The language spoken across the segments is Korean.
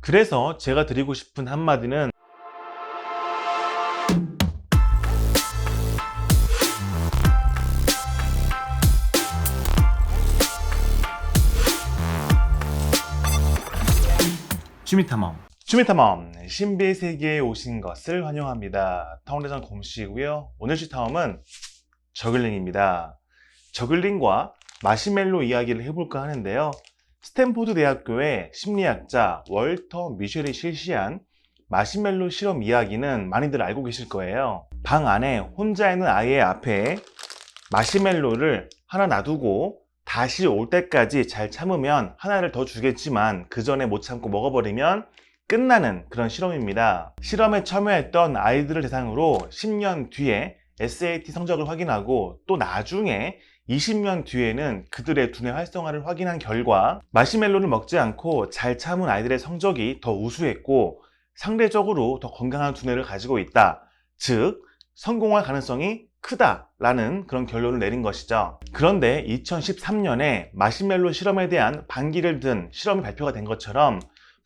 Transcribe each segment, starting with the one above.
그래서 제가 드리고 싶은 한마디는 취미탐험 신비의 세계에 오신 것을 환영합니다. 타운대전 곰씨고요. 오늘 취탐험은 저글링입니다. 저글링과 마시멜로 이야기를 해볼까 하는데요. 스탠포드 대학교의 심리학자 월터 미셸이 실시한 마시멜로 실험 이야기는 많이들 알고 계실 거예요. 방 안에 혼자 있는 아이의 앞에 마시멜로를 하나 놔두고 다시 올 때까지 잘 참으면 하나를 더 주겠지만 그 전에 못 참고 먹어버리면 끝나는 그런 실험입니다. 실험에 참여했던 아이들을 대상으로 10년 뒤에 SAT 성적을 확인하고 또 나중에 20년 뒤에는 그들의 두뇌 활성화를 확인한 결과 마시멜로를 먹지 않고 잘 참은 아이들의 성적이 더 우수했고 상대적으로 더 건강한 두뇌를 가지고 있다. 즉 성공할 가능성이 크다라는 그런 결론을 내린 것이죠. 그런데 2013년에 마시멜로 실험에 대한 반기를 든 실험이 발표가 된 것처럼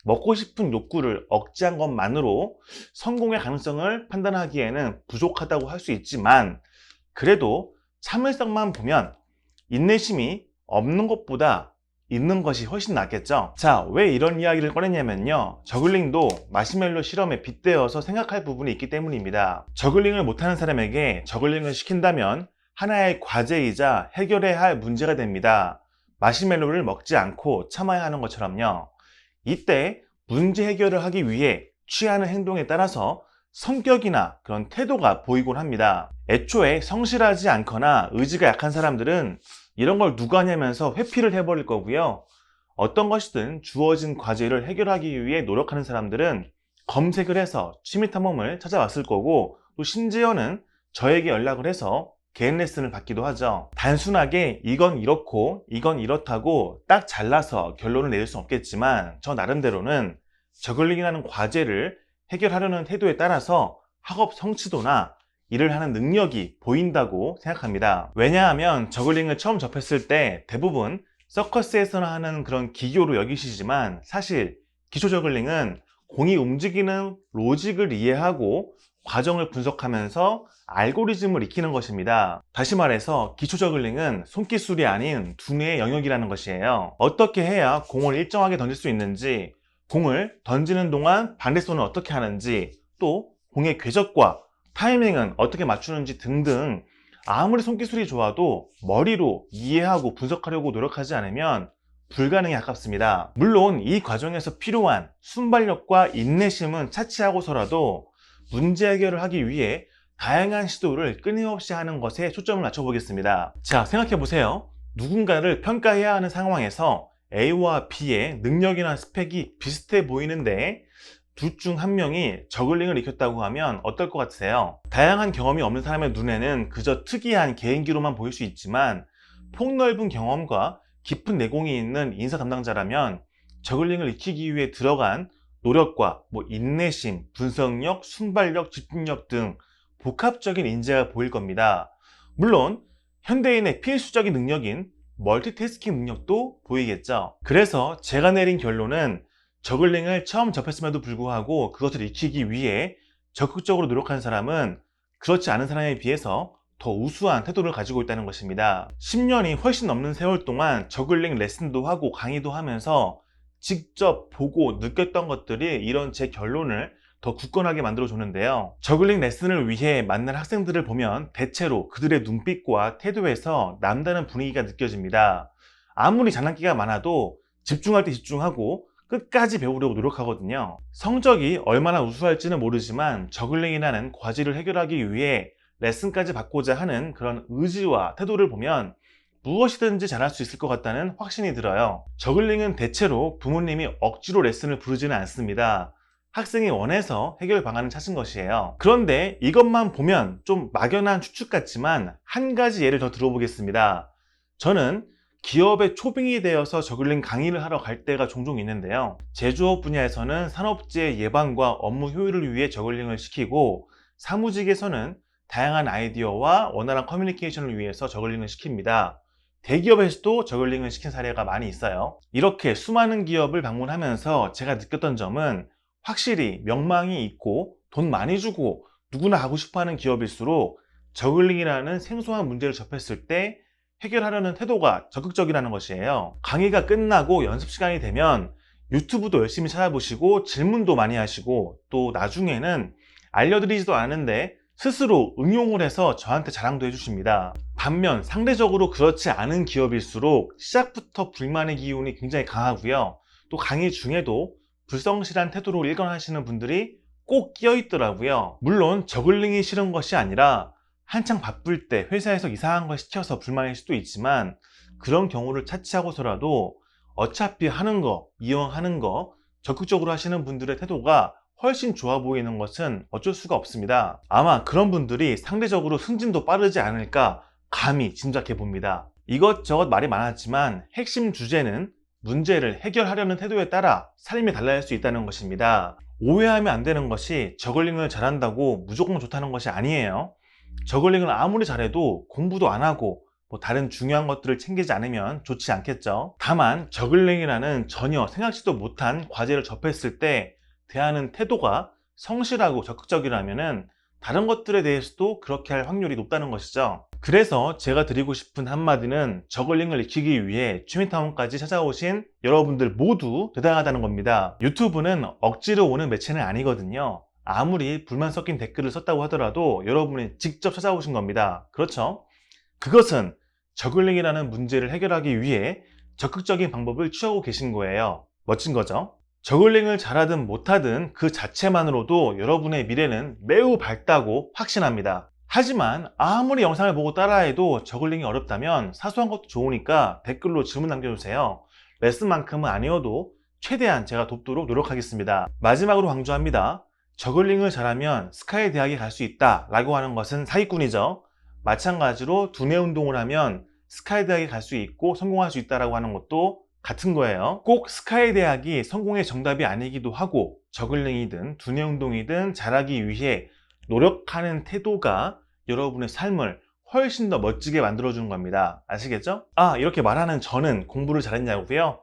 먹고 싶은 욕구를 억제한 것만으로 성공의 가능성을 판단하기에는 부족하다고 할 수 있지만 그래도 참을성만 보면 인내심이 없는 것보다 있는 것이 훨씬 낫겠죠. 자, 왜 이런 이야기를 꺼냈냐면요. 저글링도 마시멜로 실험에 빗대어서 생각할 부분이 있기 때문입니다. 저글링을 못하는 사람에게 저글링을 시킨다면 하나의 과제이자 해결해야 할 문제가 됩니다. 마시멜로를 먹지 않고 참아야 하는 것처럼요. 이때 문제 해결을 하기 위해 취하는 행동에 따라서 성격이나 그런 태도가 보이곤 합니다. 애초에 성실하지 않거나 의지가 약한 사람들은 이런 걸 누가 하냐면서 회피를 해버릴 거고요. 어떤 것이든 주어진 과제를 해결하기 위해 노력하는 사람들은 검색을 해서 취미탐험을 찾아왔을 거고 또 심지어는 저에게 연락을 해서 개인 레슨을 받기도 하죠. 단순하게 이건 이렇고 이건 이렇다고 딱 잘라서 결론을 내릴 수는 없겠지만 저 나름대로는 저글링이라는 과제를 해결하려는 태도에 따라서 학업 성취도나 일을 하는 능력이 보인다고 생각합니다. 왜냐하면 저글링을 처음 접했을 때 대부분 서커스에서나 하는 그런 기교로 여기시지만 사실 기초 저글링은 공이 움직이는 로직을 이해하고 과정을 분석하면서 알고리즘을 익히는 것입니다. 다시 말해서 기초 저글링은 손기술이 아닌 두뇌의 영역이라는 것이에요. 어떻게 해야 공을 일정하게 던질 수 있는지, 공을 던지는 동안 반대손을 어떻게 하는지, 또 공의 궤적과 타이밍은 어떻게 맞추는지 등등 아무리 손기술이 좋아도 머리로 이해하고 분석하려고 노력하지 않으면 불가능에 가깝습니다. 물론 이 과정에서 필요한 순발력과 인내심은 차치하고서라도 문제 해결을 하기 위해 다양한 시도를 끊임없이 하는 것에 초점을 맞춰보겠습니다. 자, 생각해보세요. 누군가를 평가해야 하는 상황에서 A와 B의 능력이나 스펙이 비슷해 보이는데 둘 중 한 명이 저글링을 익혔다고 하면 어떨 것 같으세요? 다양한 경험이 없는 사람의 눈에는 그저 특이한 개인기로만 보일 수 있지만 폭넓은 경험과 깊은 내공이 있는 인사 담당자라면 저글링을 익히기 위해 들어간 노력과 인내심, 분석력, 순발력, 집중력 등 복합적인 인재가 보일 겁니다. 물론 현대인의 필수적인 능력인 멀티태스킹 능력도 보이겠죠. 그래서 제가 내린 결론은 저글링을 처음 접했음에도 불구하고 그것을 익히기 위해 적극적으로 노력한 사람은 그렇지 않은 사람에 비해서 더 우수한 태도를 가지고 있다는 것입니다. 10년이 훨씬 넘는 세월 동안 저글링 레슨도 하고 강의도 하면서 직접 보고 느꼈던 것들이 이런 제 결론을 더 굳건하게 만들어줬는데요. 저글링 레슨을 위해 만난 학생들을 보면 대체로 그들의 눈빛과 태도에서 남다른 분위기가 느껴집니다. 아무리 장난기가 많아도 집중할 때 집중하고 끝까지 배우려고 노력하거든요. 성적이 얼마나 우수할지는 모르지만 저글링이라는 과제를 해결하기 위해 레슨까지 받고자 하는 그런 의지와 태도를 보면 무엇이든지 잘할 수 있을 것 같다는 확신이 들어요. 저글링은 대체로 부모님이 억지로 레슨을 부르지는 않습니다. 학생이 원해서 해결 방안을 찾은 것이에요. 그런데 이것만 보면 좀 막연한 추측 같지만 한 가지 예를 더 들어보겠습니다. 저는 기업의 초빙이 되어서 저글링 강의를 하러 갈 때가 종종 있는데요. 제조업 분야에서는 산업재해 예방과 업무 효율을 위해 저글링을 시키고 사무직에서는 다양한 아이디어와 원활한 커뮤니케이션을 위해서 저글링을 시킵니다. 대기업에서도 저글링을 시킨 사례가 많이 있어요. 이렇게 수많은 기업을 방문하면서 제가 느꼈던 점은 확실히 명망이 있고 돈 많이 주고 누구나 가고 싶어하는 기업일수록 저글링이라는 생소한 문제를 접했을 때 해결하려는 태도가 적극적이라는 것이에요. 강의가 끝나고 연습 시간이 되면 유튜브도 열심히 찾아보시고 질문도 많이 하시고 또 나중에는 알려드리지도 않은데 스스로 응용을 해서 저한테 자랑도 해주십니다. 반면 상대적으로 그렇지 않은 기업일수록 시작부터 불만의 기운이 굉장히 강하고요. 또 강의 중에도 불성실한 태도로 일관하시는 분들이 꼭 끼어 있더라고요. 물론 저글링이 싫은 것이 아니라 한창 바쁠 때 회사에서 이상한 걸 시켜서 불만일 수도 있지만 그런 경우를 차치하고서라도 어차피 하는 거, 이왕하는 거 적극적으로 하시는 분들의 태도가 훨씬 좋아 보이는 것은 어쩔 수가 없습니다. 아마 그런 분들이 상대적으로 승진도 빠르지 않을까 감히 짐작해 봅니다. 이것저것 말이 많았지만 핵심 주제는 문제를 해결하려는 태도에 따라 삶이 달라질 수 있다는 것입니다. 오해하면 안 되는 것이 저글링을 잘한다고 무조건 좋다는 것이 아니에요. 저글링을 아무리 잘해도 공부도 안 하고 다른 중요한 것들을 챙기지 않으면 좋지 않겠죠. 다만 저글링이라는 전혀 생각지도 못한 과제를 접했을 때 대하는 태도가 성실하고 적극적이라면 다른 것들에 대해서도 그렇게 할 확률이 높다는 것이죠. 그래서 제가 드리고 싶은 한마디는 저글링을 익히기 위해 취미타운까지 찾아오신 여러분들 모두 대단하다는 겁니다. 유튜브는 억지로 오는 매체는 아니거든요. 아무리 불만 섞인 댓글을 썼다고 하더라도 여러분이 직접 찾아오신 겁니다. 그렇죠? 그것은 저글링이라는 문제를 해결하기 위해 적극적인 방법을 취하고 계신 거예요. 멋진 거죠? 저글링을 잘하든 못하든 그 자체만으로도 여러분의 미래는 매우 밝다고 확신합니다. 하지만 아무리 영상을 보고 따라해도 저글링이 어렵다면 사소한 것도 좋으니까 댓글로 질문 남겨주세요. 레슨만큼은 아니어도 최대한 제가 돕도록 노력하겠습니다. 마지막으로 강조합니다. 저글링을 잘하면 스카이 대학에 갈 수 있다 라고 하는 것은 사기꾼이죠. 마찬가지로 두뇌 운동을 하면 스카이 대학에 갈 수 있고 성공할 수 있다라고 하는 것도 같은 거예요. 꼭 스카이 대학이 성공의 정답이 아니기도 하고 저글링이든 두뇌 운동이든 잘하기 위해 노력하는 태도가 여러분의 삶을 훨씬 더 멋지게 만들어주는 겁니다. 아시겠죠? 이렇게 말하는 저는 공부를 잘했냐고요?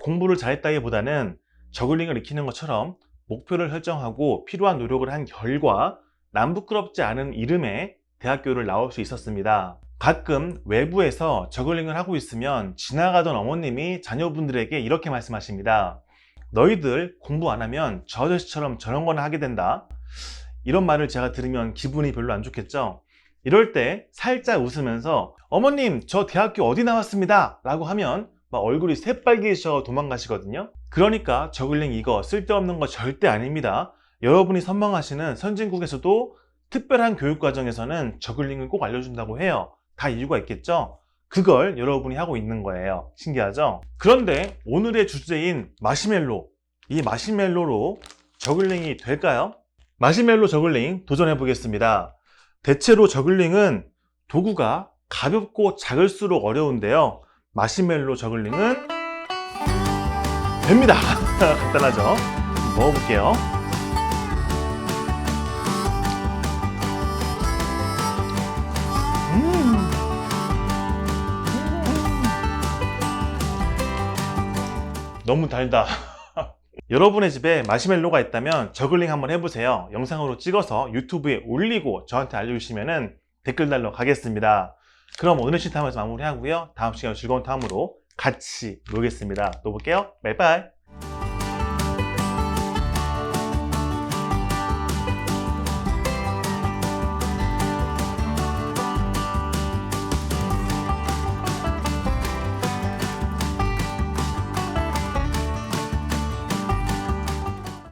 공부를 잘했다기보다는 저글링을 익히는 것처럼 목표를 설정하고 필요한 노력을 한 결과 남 부끄럽지 않은 이름의 대학교를 나올 수 있었습니다. 가끔 외부에서 저글링을 하고 있으면 지나가던 어머님이 자녀분들에게 이렇게 말씀하십니다. 너희들 공부 안 하면 저 아저씨처럼 저런 거나 하게 된다. 이런 말을 제가 들으면 기분이 별로 안 좋겠죠? 이럴 때 살짝 웃으면서 어머님 저 대학교 어디 나왔습니다 라고 하면 막 얼굴이 새빨개지셔 도망가시거든요. 그러니까 저글링 이거 쓸데없는 거 절대 아닙니다. 여러분이 선망하시는 선진국에서도 특별한 교육과정에서는 저글링을 꼭 알려준다고 해요. 다 이유가 있겠죠? 그걸 여러분이 하고 있는 거예요. 신기하죠? 그런데 오늘의 주제인 마시멜로, 이 마시멜로로 저글링이 될까요? 마시멜로 저글링 도전해 보겠습니다. 대체로 저글링은 도구가 가볍고 작을수록 어려운데요. 마시멜로 저글링은 됩니다. 간단하죠? 먹어볼게요. 너무 달다. 여러분의 집에 마시멜로가 있다면 저글링 한번 해보세요. 영상으로 찍어서 유튜브에 올리고 저한테 알려주시면 댓글 달러 가겠습니다. 그럼 오늘 시탐에서 마무리하고요. 다음 시간에 즐거운 탐으로 같이 놀겠습니다. 또 볼게요. 바이바이.